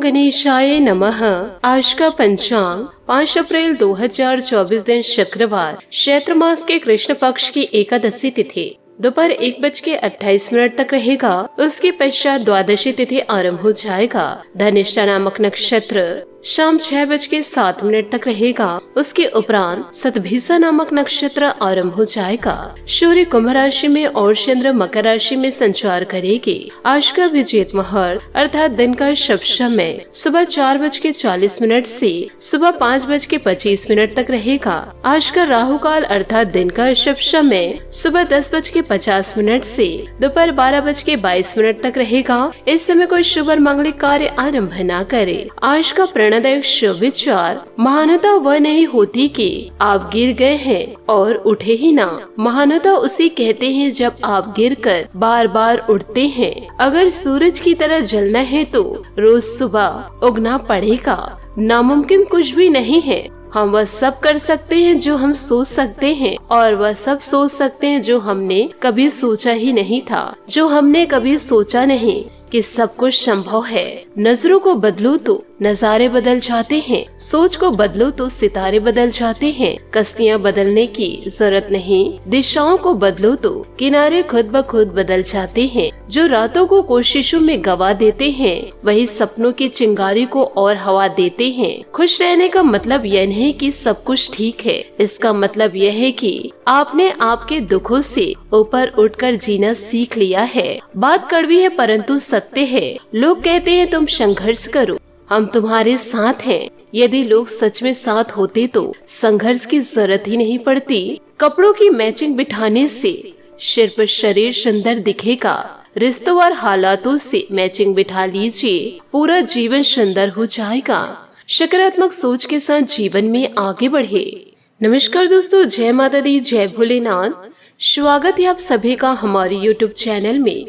गणेशाय नमः। आज का पंचांग 5 अप्रैल 2024 दिन शुक्रवार, चैत्र मास के कृष्ण पक्ष की एकादशी तिथि दोपहर 1:28 तक रहेगा। उसके पश्चात द्वादशी तिथि आरंभ हो जाएगा। धनिष्ठा नामक नक्षत्र शाम 6:07 तक रहेगा। उसके उपरांत सतभिसा नामक नक्षत्र आरंभ हो जाएगा। सूर्य कुंभ राशि में और चंद्र मकर राशि में संचार करेगी। आज का अभिजीत मुहूर्त अर्थात दिन का शुभ समय सुबह 4:40 से सुबह 5:25 तक रहेगा। आज का राहु काल अर्थात दिन का शुभ समय सुबह 10:50 से दोपहर 12:22 तक रहेगा। इस समय कोई शुभ और मांगलिक कार्य आरंभ न करे। आज का प्रणदायक शुभ विचार, महानता वह नहीं होती कि आप गिर गए हैं और उठे ही ना, महानता उसे कहते हैं जब आप गिरकर बार बार उठते हैं। अगर सूरज की तरह जलना है तो रोज सुबह उगना पड़ेगा। नामुमकिन कुछ भी नहीं है। हम वह सब कर सकते हैं जो हम सोच सकते हैं, और वह सब सोच सकते हैं जो हमने कभी सोचा ही नहीं था, जो हमने कभी सोचा नहीं कि सब कुछ संभव है। नजरों को बदलो तो नजारे बदल जाते हैं, सोच को बदलो तो सितारे बदल जाते हैं। कश्तियाँ बदलने की जरूरत नहीं, दिशाओं को बदलो तो किनारे खुद ब खुद बदल जाते हैं। जो रातों को कोशिशों में गवा देते हैं वही सपनों की चिंगारी को और हवा देते हैं। खुश रहने का मतलब यह नहीं कि सब कुछ ठीक है, इसका मतलब यह है कि आपने आपके दुखों से ऊपर उठकर जीना सीख लिया है। बात कड़वी है परंतु सत्य है। लोग कहते हैं तुम संघर्ष करो, हम तुम्हारे साथ हैं। यदि लोग सच में साथ होते तो संघर्ष की जरूरत ही नहीं पड़ती। कपड़ों की मैचिंग बिठाने से सिर्फ शरीर सुंदर दिखेगा। रिश्तों और हालातों से मैचिंग बिठा लीजिए, पूरा जीवन सुंदर हो जाएगा। सकारात्मक सोच के साथ जीवन में आगे बढ़े। नमस्कार दोस्तों, जय माता दी, जय भोलेनाथ। स्वागत है आप सभी का हमारे YouTube चैनल में।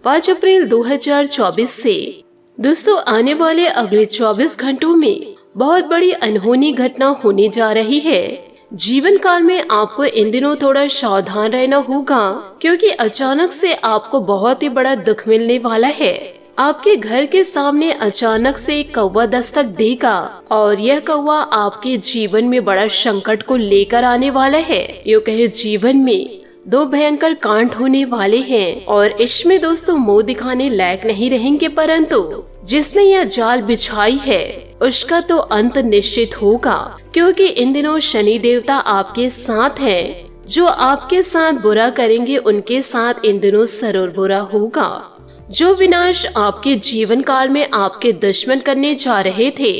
5 अप्रैल 2024 से दोस्तों आने वाले अगले 24 घंटों में बहुत बड़ी अनहोनी घटना होने जा रही है। जीवन काल में आपको इन दिनों थोड़ा सावधान रहना होगा, क्योंकि अचानक से आपको बहुत ही बड़ा दुख मिलने वाला है। आपके घर के सामने अचानक से एक कौवा दस्तक देगा और यह कौवा आपके जीवन में बड़ा संकट को लेकर आने वाला है। यूँ कहे जीवन में 2 भयंकर कांड होने वाले हैं, और इसमें दोस्तों मुंह दिखाने लायक नहीं रहेंगे, परंतु जिसने यह जाल बिछाई है उसका तो अंत निश्चित होगा। क्योंकि इन दिनों शनि देवता आपके साथ हैं। जो आपके साथ बुरा करेंगे उनके साथ इन दिनों जरूर बुरा होगा। जो विनाश आपके जीवन काल में आपके दुश्मन करने जा रहे थे,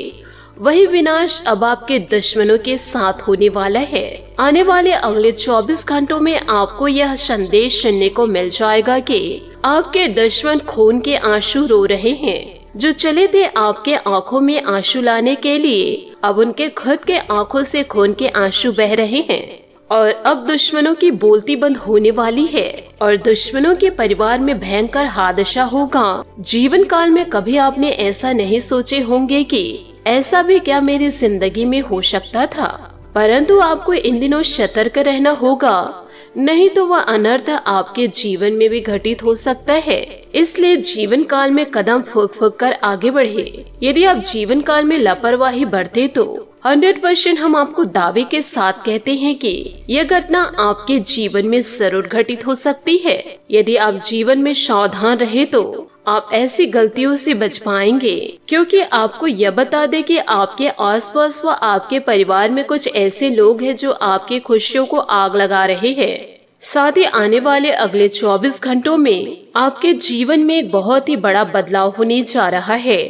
वही विनाश अब आपके दुश्मनों के साथ होने वाला है। आने वाले अगले 24 घंटों में आपको यह संदेश सुनने को मिल जाएगा कि आपके दुश्मन खून के आंसू रो रहे हैं। जो चले थे आपके आंखों में आंसू लाने के लिए, अब उनके खुद के आंखों से खून के आंसू बह रहे हैं। और अब दुश्मनों की बोलती बंद होने वाली है, और दुश्मनों के परिवार में भयंकर हादसा होगा। जीवन काल में कभी आपने ऐसा नहीं सोचे होंगे कि ऐसा भी क्या मेरी जिंदगी में हो सकता था, परंतु आपको इन दिनों सतर्क रहना होगा, नहीं तो वह अनर्थ आपके जीवन में भी घटित हो सकता है। इसलिए जीवन काल में कदम फूंक फूंक कर आगे बढ़े। यदि आप जीवन काल में लापरवाही बरते तो 100% हम आपको दावे के साथ कहते हैं कि यह घटना आपके जीवन में जरूर घटित हो सकती है। यदि आप जीवन में सावधान रहे तो आप ऐसी गलतियों से बच पाएंगे। क्योंकि आपको यह बता दे कि आपके आसपास व आपके परिवार में कुछ ऐसे लोग हैं जो आपकी खुशियों को आग लगा रहे हैं। साथ ही आने वाले अगले 24 घंटों में आपके जीवन में एक बहुत ही बड़ा बदलाव होने जा रहा है।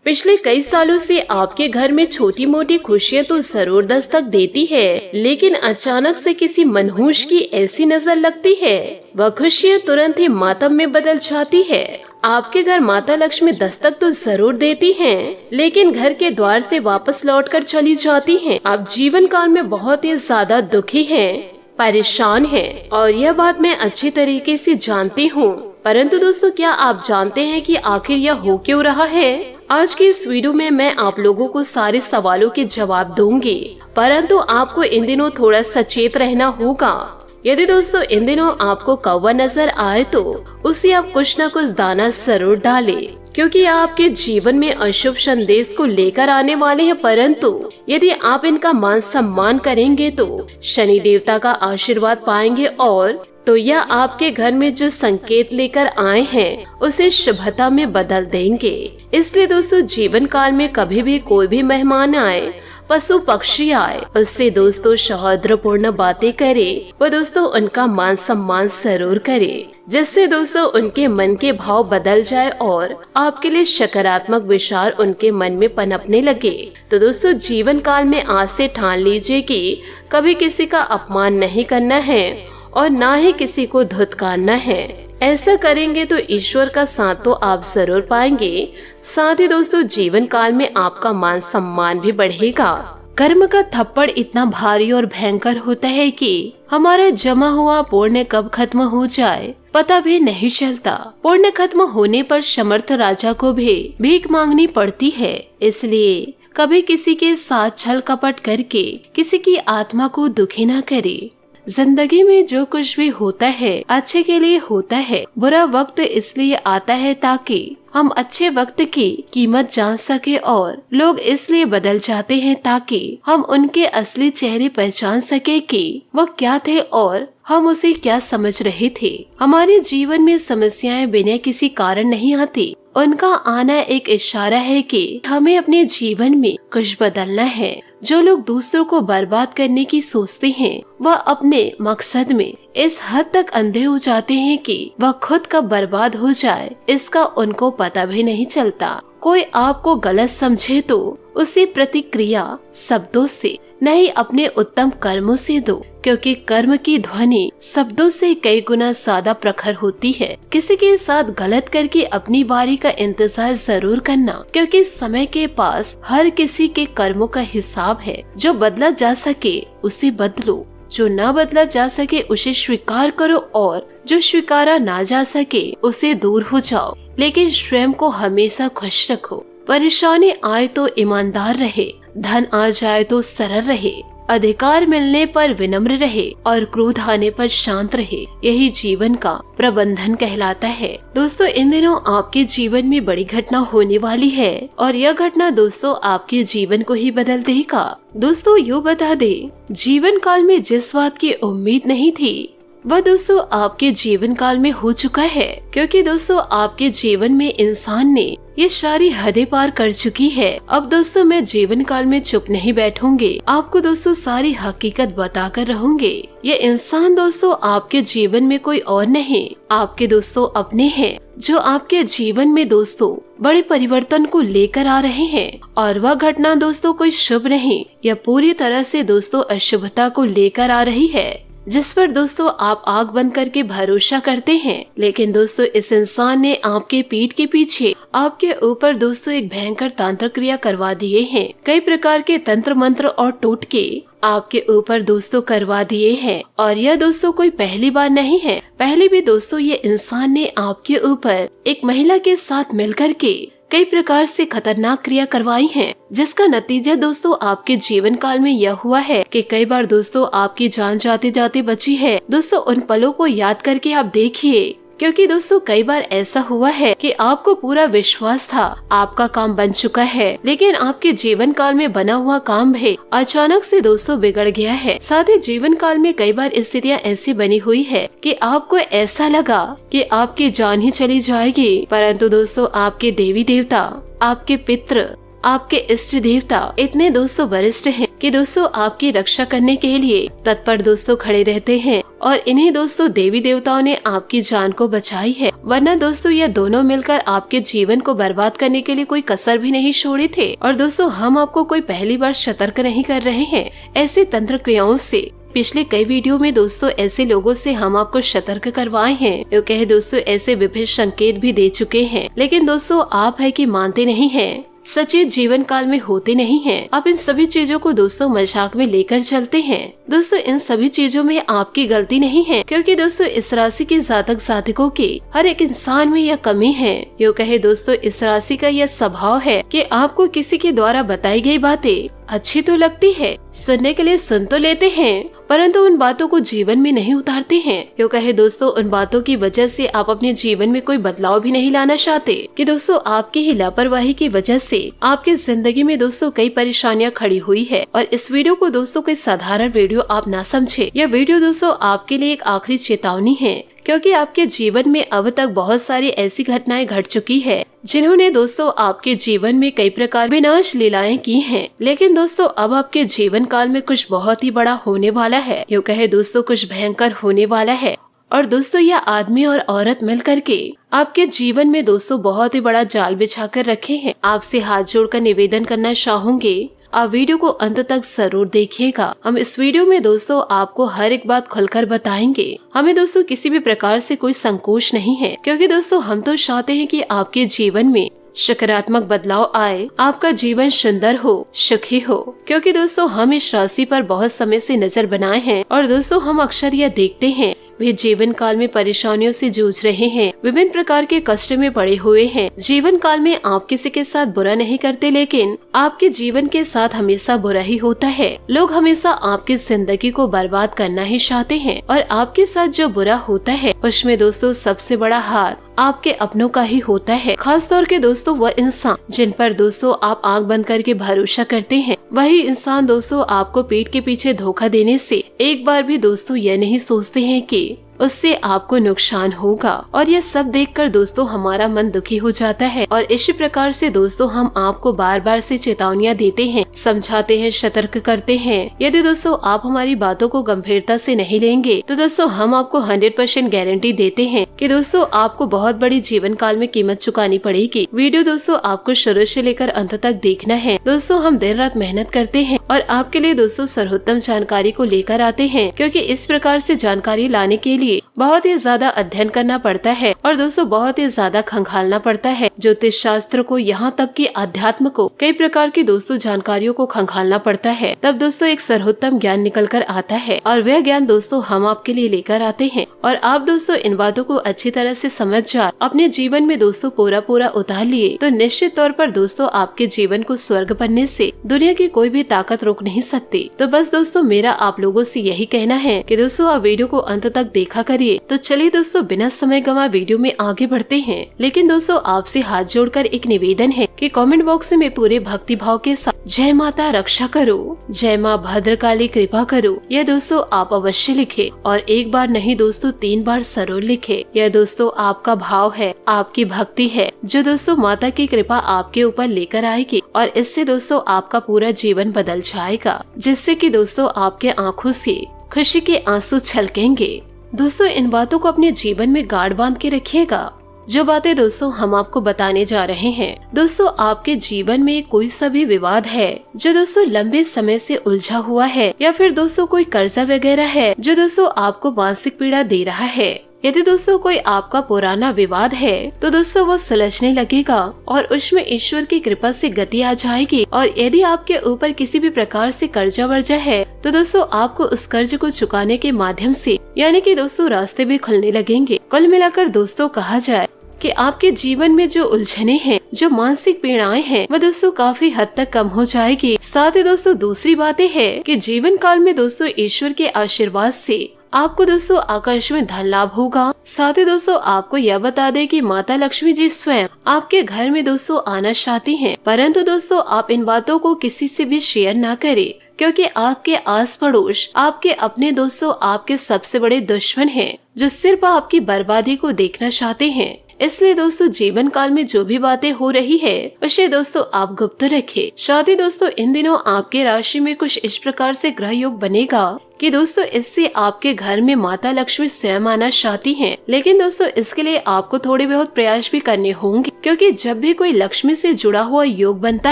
पिछले कई सालों से आपके घर में छोटी मोटी खुशियां तो जरूर दस्तक देती है, लेकिन अचानक से किसी मनहूस की ऐसी नजर लगती है, वह खुशियां तुरंत ही मातम में बदल जाती है। आपके घर माता लक्ष्मी दस्तक तो जरूर देती हैं, लेकिन घर के द्वार से वापस लौटकर चली जाती हैं। आप जीवन काल में बहुत ही ज्यादा दुखी हैं, परेशान हैं, और यह बात मैं अच्छी तरीके से जानती हूँ। परंतु दोस्तों, क्या आप जानते हैं कि आखिर यह हो क्यों रहा है? आज की इस वीडियो में मैं आप लोगों को सारे सवालों के जवाब दूंगी, परंतु आपको इन दिनों थोड़ा सचेत रहना होगा। यदि दोस्तों इन दिनों आपको कौवा नजर आए तो उसे आप कुछ न कुछ दाना जरूर डालें। क्योंकि आपके जीवन में अशुभ संदेश को लेकर आने वाले हैं, परंतु यदि आप इनका मान सम्मान करेंगे तो शनि देवता का आशीर्वाद पाएंगे और तो यह आपके घर में जो संकेत लेकर आए हैं उसे शुभता में बदल देंगे। इसलिए दोस्तों जीवन काल में कभी भी कोई भी मेहमान आए, पशु पक्षी आए, उससे दोस्तों सौहार्दपूर्ण बातें करे वो दोस्तों उनका मान सम्मान जरूर करे, जिससे दोस्तों उनके मन के भाव बदल जाए और आपके लिए सकारात्मक विचार उनके मन में पनपने लगे। तो दोस्तों जीवन काल में आज से ठान लीजिए कि कभी किसी का अपमान नहीं करना है और ना ही किसी को धुतकारना है। ऐसा करेंगे तो ईश्वर का साथ तो आप जरूर पाएंगे, साथ ही दोस्तों जीवन काल में आपका मान सम्मान भी बढ़ेगा। कर्म का थप्पड़ इतना भारी और भयंकर होता है कि हमारा जमा हुआ पुण्य कब खत्म हो जाए पता भी नहीं चलता। पुण्य खत्म होने पर समर्थ राजा को भी भीख मांगनी पड़ती है। इसलिए कभी किसी के साथ छल कपट करके किसी की आत्मा को दुखी न करे। जिंदगी में जो कुछ भी होता है अच्छे के लिए होता है। बुरा वक्त इसलिए आता है ताकि हम अच्छे वक्त की कीमत जान सके और लोग इसलिए बदल जाते हैं ताकि हम उनके असली चेहरे पहचान सके कि वो क्या थे और हम उसे क्या समझ रहे थे। हमारे जीवन में समस्याएं बिना किसी कारण नहीं आती, उनका आना एक इशारा है कि हमें अपने जीवन में कुछ बदलना है। जो लोग दूसरों को बर्बाद करने की सोचते हैं वह अपने मकसद में इस हद तक अंधे हो जाते हैं कि वह खुद कब बर्बाद हो जाए इसका उनको पता भी नहीं चलता। कोई आपको गलत समझे तो उसे प्रतिक्रिया शब्दों से नहीं अपने उत्तम कर्मों से दो, क्योंकि कर्म की ध्वनि शब्दों से कई गुना ज्यादा प्रखर होती है। किसी के साथ गलत करके अपनी बारी का इंतजार जरूर करना, क्योंकि समय के पास हर किसी के कर्मों का हिसाब है। जो बदला जा सके उसे बदलो, जो ना बदला जा सके उसे स्वीकार करो और जो स्वीकारा ना जा सके उसे दूर हो जाओ। लेकिन स्वयं को हमेशा खुश रखो। परेशानी आए तो ईमानदार रहे, धन आ जाए तो सरल रहे, अधिकार मिलने पर विनम्र रहे और क्रोध आने पर शांत रहे। यही जीवन का प्रबंधन कहलाता है। दोस्तों इन दिनों आपके जीवन में बड़ी घटना होने वाली है और यह घटना दोस्तों आपके जीवन को ही बदल देगा। दोस्तों यूँ बता दे, जीवन काल में जिस बात की उम्मीद नहीं थी वह दोस्तों आपके जीवन काल में हो चुका है, क्योंकि दोस्तों आपके जीवन में इंसान ने ये सारी हदें पार कर चुकी है। अब दोस्तों मैं जीवन काल में चुप नहीं बैठूंगी, आपको दोस्तों सारी हकीकत बताकर रहूंगी। ये इंसान दोस्तों आपके जीवन में कोई और नहीं, आपके दोस्तों अपने हैं, जो आपके जीवन में दोस्तों बड़े परिवर्तन को लेकर आ रहे हैं। और वह घटना दोस्तों कोई शुभ नहीं, यह पूरी तरह से दोस्तों अशुभता को लेकर आ रही है, जिस पर दोस्तों आप आंख बंद करके भरोसा करते हैं। लेकिन दोस्तों इस इंसान ने आपके पीठ के पीछे आपके ऊपर दोस्तों एक भयंकर तंत्र क्रिया करवा दिए हैं। कई प्रकार के तंत्र मंत्र और टोटके आपके ऊपर दोस्तों करवा दिए हैं। और यह दोस्तों कोई पहली बार नहीं है, पहले भी दोस्तों ये इंसान ने आपके ऊपर एक महिला के साथ मिलकर के कई प्रकार से खतरनाक क्रिया करवाई हैं, जिसका नतीजा दोस्तों आपके जीवन काल में यह हुआ है कि कई बार दोस्तों आपकी जान जाते जाते बची है। दोस्तों उन पलों को याद करके आप देखिए, क्योंकि दोस्तों कई बार ऐसा हुआ है कि आपको पूरा विश्वास था आपका काम बन चुका है, लेकिन आपके जीवन काल में बना हुआ काम भी अचानक से दोस्तों बिगड़ गया है। साथ ही जीवन काल में कई बार स्थितियाँ ऐसी बनी हुई है कि आपको ऐसा लगा कि आपकी जान ही चली जाएगी, परंतु दोस्तों आपके देवी देवता, आपके पितृ, आपके इष्ट देवता इतने दोस्तों वरिष्ठ हैं कि दोस्तों आपकी रक्षा करने के लिए तत्पर दोस्तों खड़े रहते हैं। और इन्हीं दोस्तों देवी देवताओं ने आपकी जान को बचाई है, वरना दोस्तों ये दोनों मिलकर आपके जीवन को बर्बाद करने के लिए कोई कसर भी नहीं छोड़े थे। और दोस्तों हम आपको कोई पहली बार सतर्क नहीं कर रहे हैं ऐसे तंत्र क्रियाओं से। पिछले कई वीडियो में दोस्तों ऐसे लोगों से हम आपको सतर्क करवाए हैं, जो कहे दोस्तों ऐसे विभिन्न संकेत भी दे चुके हैं, लेकिन दोस्तों आप है कि मानते नहीं हैं, सचेत जीवन काल में होते नहीं हैं। आप इन सभी चीजों को दोस्तों मजाक में लेकर चलते हैं। दोस्तों इन सभी चीजों में आपकी गलती नहीं है, क्योंकि दोस्तों इस राशि के जातक जातकों की हर एक इंसान में यह कमी है। यूँ कहे दोस्तों इस राशि का यह स्वभाव है कि आपको किसी के द्वारा बताई गई बातें अच्छी तो लगती है, सुनने के लिए सुन तो लेते हैं, परंतु उन बातों को जीवन में नहीं उतारते हैं। क्यों कहे दोस्तों, उन बातों की वजह से आप अपने जीवन में कोई बदलाव भी नहीं लाना चाहते कि दोस्तों आपकी ही लापरवाही की वजह से आपकी जिंदगी में दोस्तों कई परेशानियां खड़ी हुई है। और इस वीडियो को दोस्तों कोई साधारण वीडियो आप ना समझे। यह वीडियो दोस्तों आपके लिए एक आखिरी चेतावनी है, क्योंकि आपके जीवन में अब तक बहुत सारी ऐसी घटनाएं घट चुकी है जिन्होंने दोस्तों आपके जीवन में कई प्रकार विनाश लीलाएं की हैं। लेकिन दोस्तों अब आपके जीवन काल में कुछ बहुत ही बड़ा होने वाला है, यूँ कहे दोस्तों कुछ भयंकर होने वाला है। और दोस्तों यह आदमी और औरत मिल करके आपके जीवन में दोस्तों बहुत ही बड़ा जाल बिछा कर रखे हैं। आपसे हाथ जोड़कर निवेदन करना चाहूंगे, आप वीडियो को अंत तक जरूर देखिएगा। हम इस वीडियो में दोस्तों आपको हर एक बात खुलकर बताएंगे। हमें दोस्तों किसी भी प्रकार से कोई संकोच नहीं है, क्योंकि दोस्तों हम तो चाहते हैं कि आपके जीवन में सकारात्मक बदलाव आए, आपका जीवन सुंदर हो, सुखी हो। क्योंकि दोस्तों हम इस राशि पर बहुत समय से नजर बनाए हैं और दोस्तों हम अक्सर यह देखते हैं वे जीवन काल में परेशानियों से जूझ रहे हैं, विभिन्न प्रकार के कष्ट में पड़े हुए हैं। जीवन काल में आप किसी के साथ बुरा नहीं करते, लेकिन आपके जीवन के साथ हमेशा बुरा ही होता है। लोग हमेशा आपकी जिंदगी को बर्बाद करना ही चाहते हैं और आपके साथ जो बुरा होता है उसमें दोस्तों सबसे बड़ा हाथ आपके अपनों का ही होता है। खास तौर के दोस्तों वह इंसान जिन पर दोस्तों आप आंख बंद करके भरोसा करते हैं, वही इंसान दोस्तों आपको पीठ के पीछे धोखा देने से एक बार भी दोस्तों यह नहीं सोचते हैं कि उससे आपको नुकसान होगा। और यह सब देखकर दोस्तों हमारा मन दुखी हो जाता है। और इसी प्रकार से दोस्तों हम आपको बार बार से चेतावनियां देते हैं, समझाते हैं, सतर्क करते हैं। यदि दोस्तों आप हमारी बातों को गंभीरता से नहीं लेंगे तो दोस्तों हम आपको 100% गारंटी देते हैं कि दोस्तों आपको बहुत बड़ी जीवन काल में कीमत चुकानी पड़ेगी। वीडियो दोस्तों आपको शुरू से लेकर अंत तक देखना है। दोस्तों हम दिन रात मेहनत करते हैं और आपके लिए दोस्तों सर्वोत्तम जानकारी को लेकर आते हैं, क्योंकि इस प्रकार से जानकारी लाने के लिए बहुत ही ज्यादा अध्ययन करना पड़ता है और दोस्तों बहुत ही ज्यादा खंगालना पड़ता है। ज्योतिष शास्त्र को यहाँ तक कि अध्यात्म को कई प्रकार की दोस्तों जानकारियों को खंगालना पड़ता है, तब दोस्तों एक सर्वोत्तम ज्ञान निकल कर आता है। और वह ज्ञान दोस्तों हम आपके लिए लेकर आते हैं और आप दोस्तों इन बातों को अच्छी तरह से समझ जा अपने जीवन में दोस्तों पूरा उतार लिए तो निश्चित तौर पर दोस्तों आपके जीवन को स्वर्ग बनने से दुनिया की कोई भी ताकत रोक नहीं सकती। तो बस दोस्तों मेरा आप लोगों से यही कहना है कि दोस्तों आप वीडियो को अंत तक देखा करिए। तो चलिए दोस्तों बिना समय गंवा वीडियो में आगे बढ़ते हैं। लेकिन दोस्तों आपसे हाथ जोड़कर एक निवेदन है कि कमेंट बॉक्स में पूरे भक्ति भाव के साथ जय माता रक्षा करो, जय माँ भद्रकाली कृपा करो, यह दोस्तों आप अवश्य लिखे। और एक बार नहीं दोस्तों 3 बार जरूर लिखे। यह दोस्तों आपका भाव है, आपकी भक्ति है, जो दोस्तों माता की कृपा आपके ऊपर लेकर आएगी और इससे दोस्तों आपका पूरा जीवन बदल जाएगा, जिससे कि दोस्तों आपके आंखों से खुशी के आंसू छलकेंगे। दोस्तों इन बातों को अपने जीवन में गाढ़ बांध के रखिएगा। जो बातें दोस्तों हम आपको बताने जा रहे हैं, दोस्तों आपके जीवन में कोई सा भी विवाद है जो दोस्तों लंबे समय से उलझा हुआ है, या फिर दोस्तों कोई कर्जा वगैरह है जो दोस्तों आपको मानसिक पीड़ा दे रहा है, यदि दोस्तों कोई आपका पुराना विवाद है तो दोस्तों वो सुलझने लगेगा और उसमें ईश्वर की कृपा से गति आ जाएगी। और यदि आपके ऊपर किसी भी प्रकार से कर्जा वर्जा है तो दोस्तों आपको उस कर्ज को चुकाने के माध्यम से यानी कि दोस्तों रास्ते भी खुलने लगेंगे। कुल मिलाकर दोस्तों कहा जाए कि आपके जीवन में जो उलझने हैं, जो मानसिक पीड़ाएं हैं, वह दोस्तों काफी हद तक कम हो जाएगी। साथ ही दोस्तों दूसरी बातें हैं कि जीवन काल में दोस्तों ईश्वर के आशीर्वाद से आपको दोस्तों आकाश में धन लाभ होगा। साथ ही दोस्तों आपको यह बता दें कि माता लक्ष्मी जी स्वयं आपके घर में दोस्तों आना चाहती हैं, परंतु दोस्तों आप इन बातों को किसी से भी शेयर ना करें, क्योंकि आपके आस पड़ोस आपके अपने दोस्तों आपके सबसे बड़े दुश्मन हैं, जो सिर्फ आपकी बर्बादी को देखना चाहते हैं। इसलिए दोस्तों जीवन काल में जो भी बातें हो रही है उसे दोस्तों आप गुप्त रखें। साथ ही दोस्तों इन दिनों आपके राशि में कुछ इस प्रकार से ग्रह योग बनेगा कि दोस्तों इससे आपके घर में माता लक्ष्मी स्वयं आना चाहती हैं। लेकिन दोस्तों इसके लिए आपको थोड़े बहुत प्रयास भी करने होंगे, क्योंकि जब भी कोई लक्ष्मी से जुड़ा हुआ योग बनता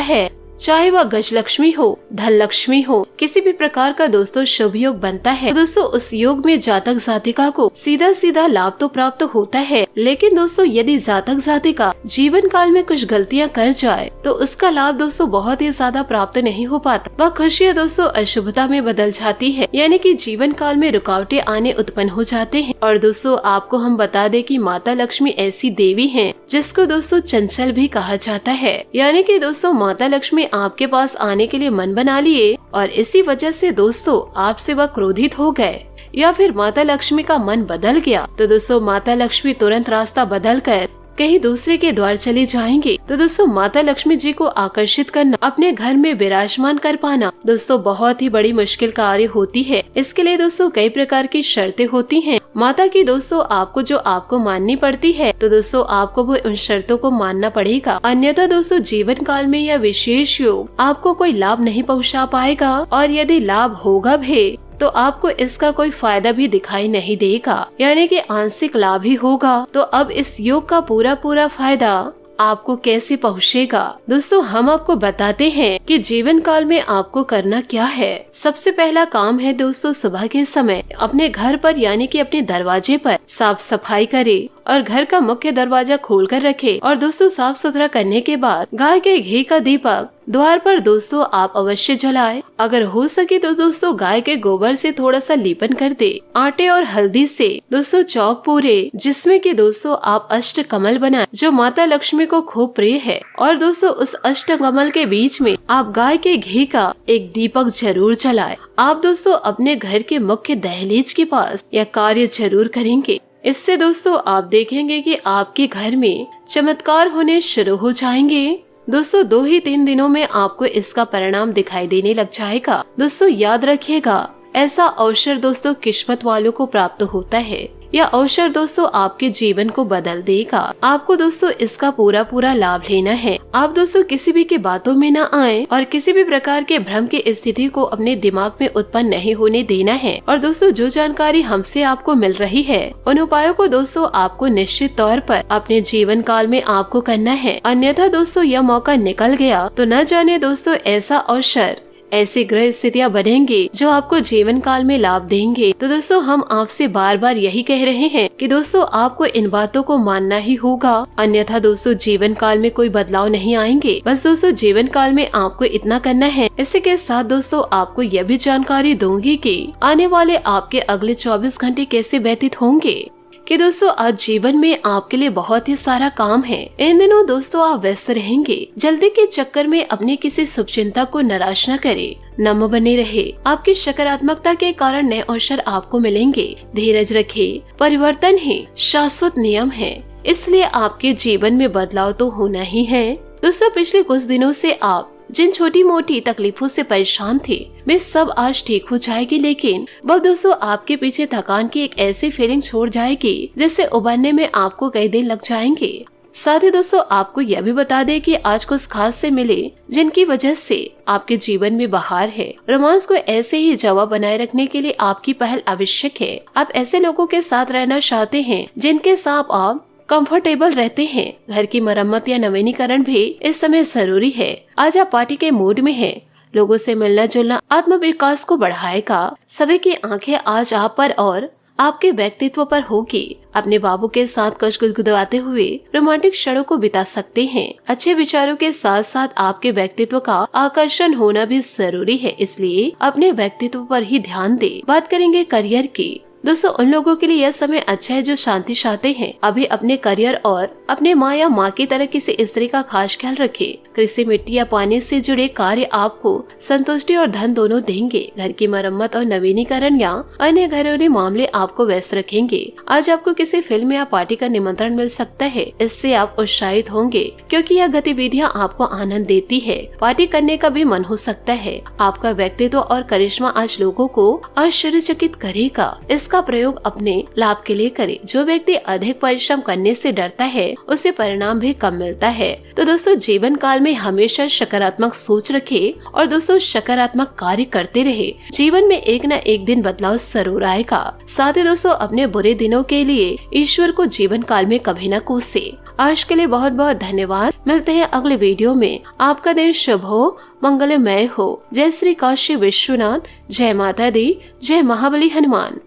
है, चाहे वह गज लक्ष्मी हो, धन लक्ष्मी हो, किसी भी प्रकार का दोस्तों शुभ योग बनता है, तो दोस्तों उस योग में जातक जातिका को सीधा सीधा लाभ तो प्राप्त होता है। लेकिन दोस्तों यदि जातक जातिका जीवन काल में कुछ गलतियां कर जाए तो उसका लाभ दोस्तों बहुत ही ज्यादा प्राप्त नहीं हो पाता। वह खुशियाँ दोस्तों अशुभता में बदल जाती है, यानी कि जीवन काल में रुकावटें आने उत्पन्न हो जाते हैं। और दोस्तों आपको हम बता दें कि माता लक्ष्मी ऐसी देवी है जिसको दोस्तों चंचल भी कहा जाता है, यानी कि दोस्तों माता लक्ष्मी आदमी आपके पास आने के लिए मन बना लिए और इसी वजह से दोस्तों आपसे वह क्रोधित हो गए, या फिर माता लक्ष्मी का मन बदल गया, तो दोस्तों माता लक्ष्मी तुरंत रास्ता बदल कर कहीं दूसरे के द्वार चले जाएंगे। तो दोस्तों माता लक्ष्मी जी को आकर्षित करना, अपने घर में विराजमान कर पाना दोस्तों बहुत ही बड़ी मुश्किल कार्य होती है। इसके लिए दोस्तों कई प्रकार की शर्तें होती हैं माता की दोस्तों आपको माननी पड़ती है। तो दोस्तों आपको वो उन शर्तों को मानना पड़ेगा, अन्यथा दोस्तों जीवन काल में यह विशेष योग आपको कोई लाभ नहीं पहुंचा पाएगा, और यदि लाभ होगा भी तो आपको इसका कोई फायदा भी दिखाई नहीं देगा, यानी कि आंशिक लाभ ही होगा। तो अब इस योग का पूरा फायदा आपको कैसे पहुँचेगा, दोस्तों हम आपको बताते हैं कि जीवन काल में आपको करना क्या है। सबसे पहला काम है दोस्तों सुबह के समय अपने घर पर यानी कि अपने दरवाजे पर साफ सफाई करे और घर का मुख्य दरवाजा खोल कर रखे, और दोस्तों साफ सुथरा करने के बाद गाय के घी का दीपक द्वार पर दोस्तों आप अवश्य जलाएं। अगर हो सके तो दोस्तों गाय के गोबर से थोड़ा सा लेपन कर दे। आटे और हल्दी से दोस्तों चौक पूरे, जिसमें कि दोस्तों आप अष्ट कमल बनाएं जो माता लक्ष्मी को खूब प्रिय है, और दोस्तों उस अष्ट कमल के बीच में आप गाय के घी का एक दीपक जरूर जलाएं। आप दोस्तों अपने घर के मुख्य दहलीज के पास यह कार्य जरूर करेंगे। इससे दोस्तों आप देखेंगे कि आपके घर में चमत्कार होने शुरू हो जाएंगे। दोस्तों 2 ही 3 दिनों में आपको इसका परिणाम दिखाई देने लग जाएगा। दोस्तों याद रखिएगा, ऐसा अवसर दोस्तों किस्मत वालों को प्राप्त होता है। यह अवसर दोस्तों आपके जीवन को बदल देगा। आपको दोस्तों इसका पूरा लाभ लेना है। आप दोस्तों किसी भी की बातों में न आए और किसी भी प्रकार के भ्रम की स्थिति को अपने दिमाग में उत्पन्न नहीं होने देना है। और दोस्तों जो जानकारी हमसे आपको मिल रही है उन उपायों को दोस्तों आपको निश्चित तौर पर अपने जीवन काल में आपको करना है, अन्यथा दोस्तों यह मौका निकल गया तो न जाने दोस्तों ऐसा अवसर, ऐसी ग्रह स्थितियाँ बनेंगी जो आपको जीवन काल में लाभ देंगे। तो दोस्तों हम आपसे बार यही कह रहे हैं कि दोस्तों आपको इन बातों को मानना ही होगा, अन्यथा दोस्तों जीवन काल में कोई बदलाव नहीं आएंगे। बस दोस्तों जीवन काल में आपको इतना करना है। इसी के साथ दोस्तों आपको यह भी जानकारी दूंगी कि आने वाले आपके अगले 24 घंटे कैसे व्यतीत होंगे, कि दोस्तों आज जीवन में आपके लिए बहुत ही सारा काम है। इन दिनों दोस्तों आप व्यस्त रहेंगे। जल्दी के चक्कर में अपने किसी शुभचिंतक को निराश न करे, नम्र बने रहे। आपकी सकारात्मकता के कारण नए अवसर आपको मिलेंगे। धीरज रखे, परिवर्तन ही शाश्वत नियम है, इसलिए आपके जीवन में बदलाव तो होना ही है। दोस्तों पिछले कुछ दिनों से आप जिन छोटी मोटी तकलीफों से परेशान थे वे सब आज ठीक हो जाएगी, लेकिन वह दोस्तों आपके पीछे थकान की एक ऐसी फीलिंग छोड़ जाएगी जिससे उबरने में आपको कई दिन लग जाएंगे। साथ ही दोस्तों आपको यह भी बता दें कि आज कुछ खास से मिले जिनकी वजह से आपके जीवन में बहार है। रोमांस को ऐसे ही जवाब बनाए रखने के लिए आपकी पहल आवश्यक है। आप ऐसे लोगों के साथ रहना चाहते हैं जिनके साथ आप कंफर्टेबल रहते हैं। घर की मरम्मत या नवीनीकरण भी इस समय जरूरी है। आज आप पार्टी के मूड में हैं। लोगों से मिलना जुलना आत्मविकास को बढ़ाएगा। सभी की आंखें आज आप पर और आपके व्यक्तित्व पर होगी। अपने बाबू के साथ कुछ गुदगुदाते हुए रोमांटिक क्षणों को बिता सकते हैं। अच्छे विचारों के साथ साथ आपके व्यक्तित्व का आकर्षण होना भी जरूरी है, इसलिए अपने व्यक्तित्व पर ही ध्यान दें। बात करेंगे करियर की। दोस्तों उन लोगों के लिए यह समय अच्छा है जो शांति चाहते हैं। अभी अपने करियर और अपने माँ या माँ की तरह किसी स्त्री का खास ख्याल रखें। कृषि, मिट्टी या पानी से जुड़े कार्य आपको संतुष्टि और धन दोनों देंगे। घर की मरम्मत और नवीनीकरण या अन्य घरेलू मामले आपको व्यस्त रखेंगे। आज आपको किसी फिल्म या पार्टी का निमंत्रण मिल सकता है। इससे आप उत्साहित होंगे क्योंकि यह गतिविधियाँ आपको आनंद देती है। पार्टी करने का भी मन हो सकता है। आपका व्यक्तित्व और करिश्मा आज लोगों को आश्चर्यचकित करेगा। इसका प्रयोग अपने लाभ के लिए करें। जो व्यक्ति अधिक परिश्रम करने से डरता है उसे परिणाम भी कम मिलता है। तो दोस्तों जीवन काल में हमेशा सकारात्मक सोच रखे और दोस्तों सकारात्मक कार्य करते रहे। जीवन में एक न एक दिन बदलाव जरूर आएगा। साथ ही दोस्तों अपने बुरे दिनों के लिए ईश्वर को जीवन काल में कभी न कोसे। आज के लिए बहुत बहुत धन्यवाद। मिलते हैं अगले वीडियो में। आपका दिन शुभ हो, मंगलमय हो। जय श्री काशी विश्वनाथ, जय माता दी, जय महाबली हनुमान।